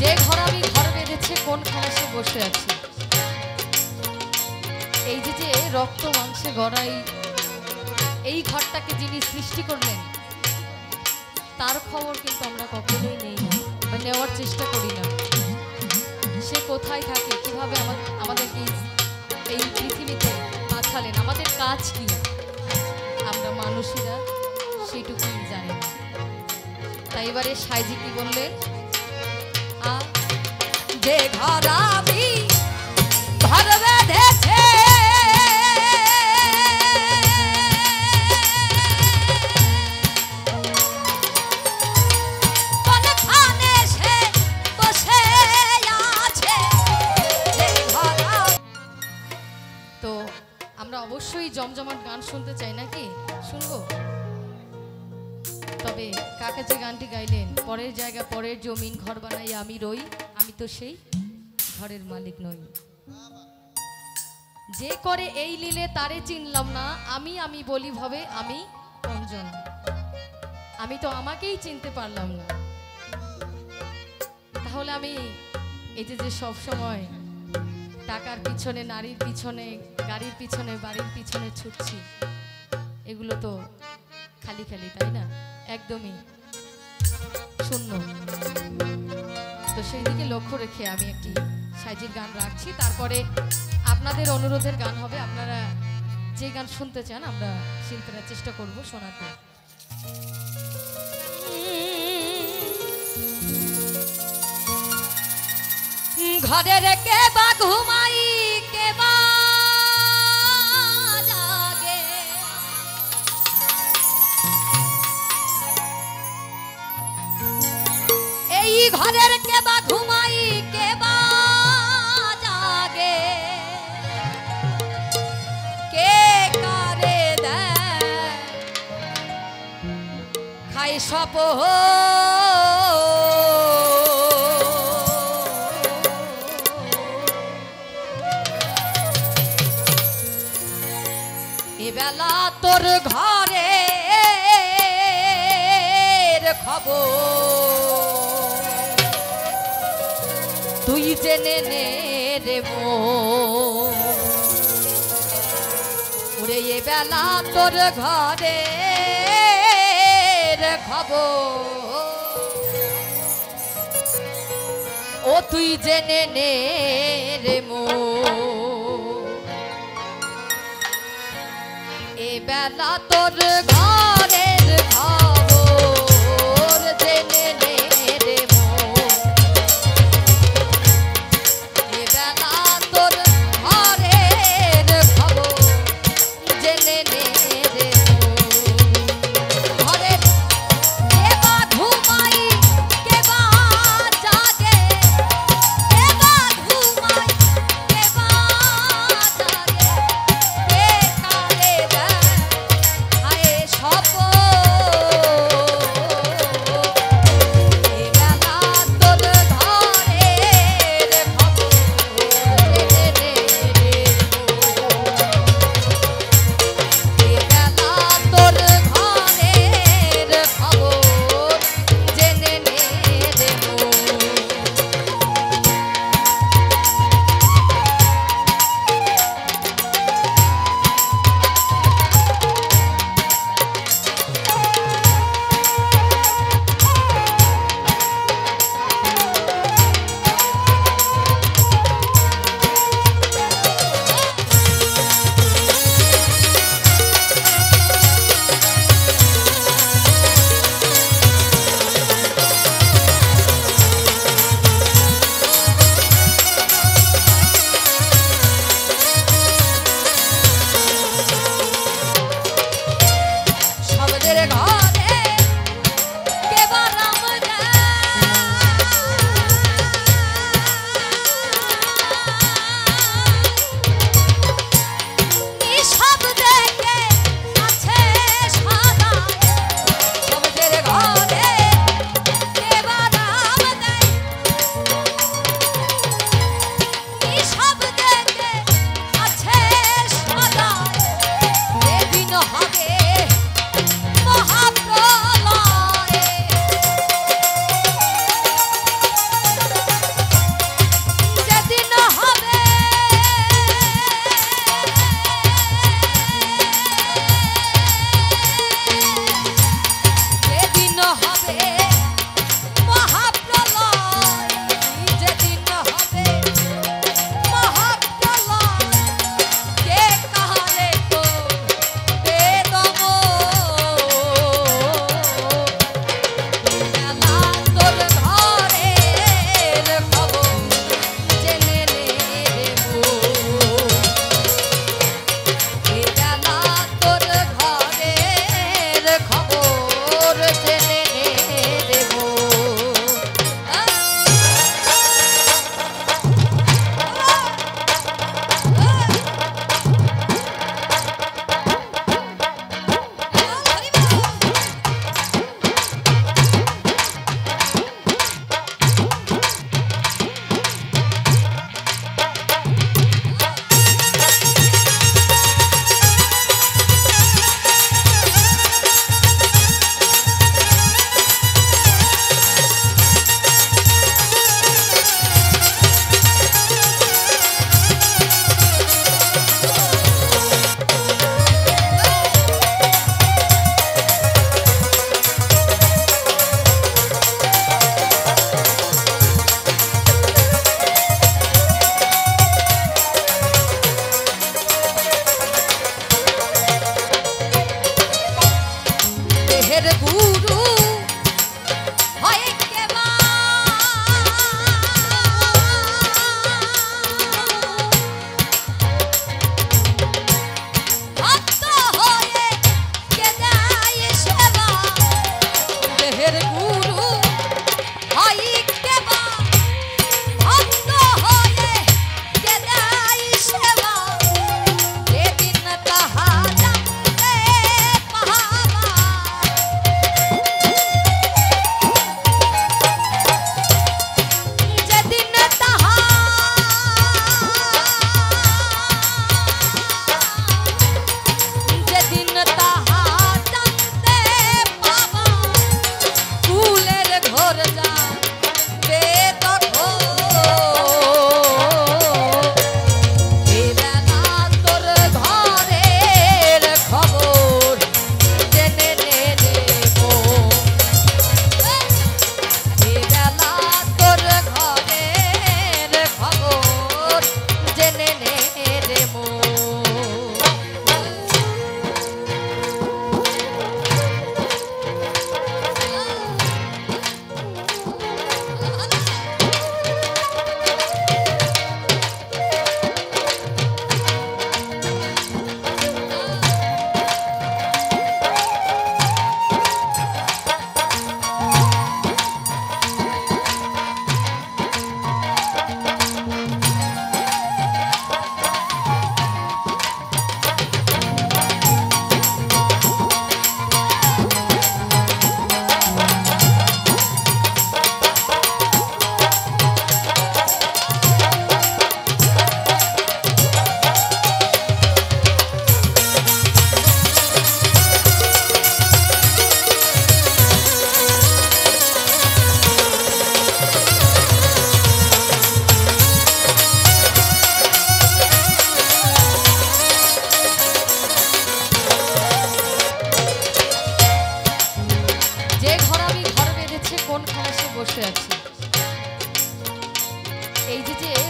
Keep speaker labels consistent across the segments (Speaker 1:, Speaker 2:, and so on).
Speaker 1: যে ঘর আমি ঘর বেঁধেছে কোনখানে সে বসে আছে। এই যে যে রক্ত মাংসে গড়াই এই ঘরটাকে যিনি সৃষ্টি করলেন তার খবর কিন্তু আমরা কখনোই নেই না বা নেওয়ার চেষ্টা করি না। সে কোথায় থাকে, কিভাবে আমাদেরকে এই পৃথিবীতে পাঠালেন, আমাদের কাজ কি, আমরা মানুষেরা সেইটুকুই জানি না। তাই এবারে সাইজি কি বললেন, যে ঘর আমি ঘর বেঁধেছে অবশ্যই জমজমাট গান শুনতে চাই নাকি, শুনবো। তবে কাকা যে গানটি গাইলেন, পরের জায়গা পরের জমিন ঘর বানাই আমি রই, আমি তো সেই ঘরের মালিক নই। যে করে এই লীলে তারে চিনলাম না, আমি আমি বলি ভবে আমি কোনজন, আমি তো আমাকেই চিনতে পারলাম না। তাহলে আমি এই যে সব সময় টাকার পিছনে, নারীর পিছনে, গাড়ির পিছনে, বাড়ির পিছনে ছুটছি, এগুলো তো খালি খালি, তাই না? একদমই শূন্য। তো সেই দিকে লক্ষ্য রেখে আমি একটি সাইজির গান রাখছি, তারপরে আপনাদের অনুরোধের গান হবে। আপনারা যে গান শুনতে চান আমরা শিল্পীরা চেষ্টা করব শোনাতে। ঘরে রেখে বা ঘুমাই কে বা জাগে, এই ঘরের কে বা ঘুমাই কে বা জাগে, কে কারে দেয় খাই সপহ বেলা তোর ঘরে খবর তুই জেনে নে রে ওরে, এ বেলা তোর ঘরে খবর ও তুই জেনে নে রে এ বেলা তোর ঘরের খবর জেনে নে রে এ বেলা তোর ঘরের খবর জেনে নে রে ঘরের কে বা ঘুমাই কে বা জাগে, কে বা ঘুমাই কে বা জাগে, কে কারে দেয় হায় সপন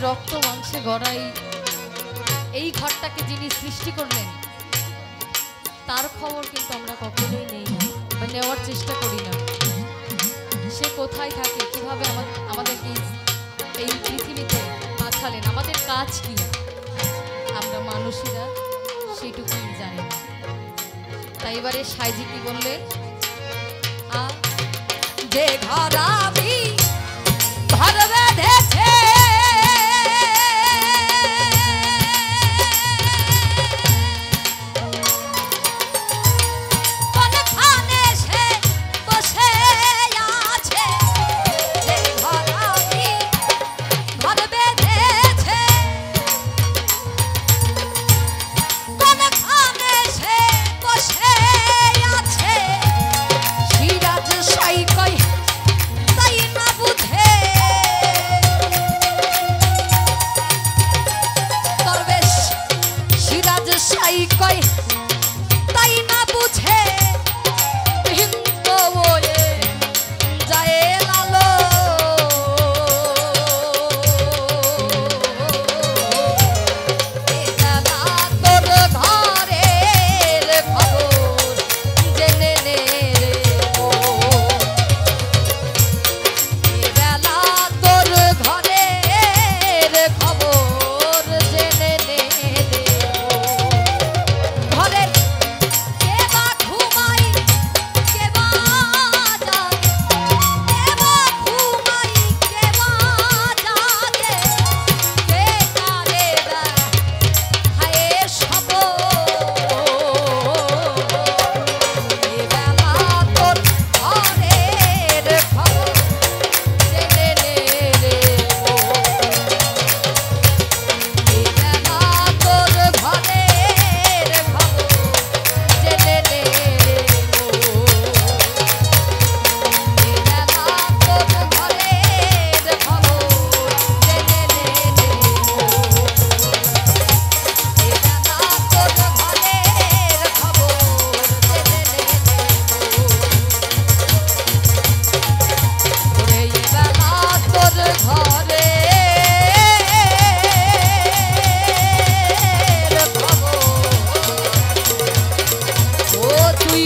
Speaker 1: রক্ত মাংসে গড়া এই ঘরটাকে যিনি সৃষ্টি করলেন তার খবর কিন্তু আমরা কখনোই নেই না বা নেওয়ার চেষ্টা করি না। সে কোথায় থাকে, কিভাবে আমাদেরকে এই পৃথিবীতে পাঠালেন, আমাদের কাজ কি, আমরা মানুষেরা সেটুকুই জানি না। তাই এবারে সাইজি কি বললেন, যে ঘর আমি ঘর বেঁধেছে তুই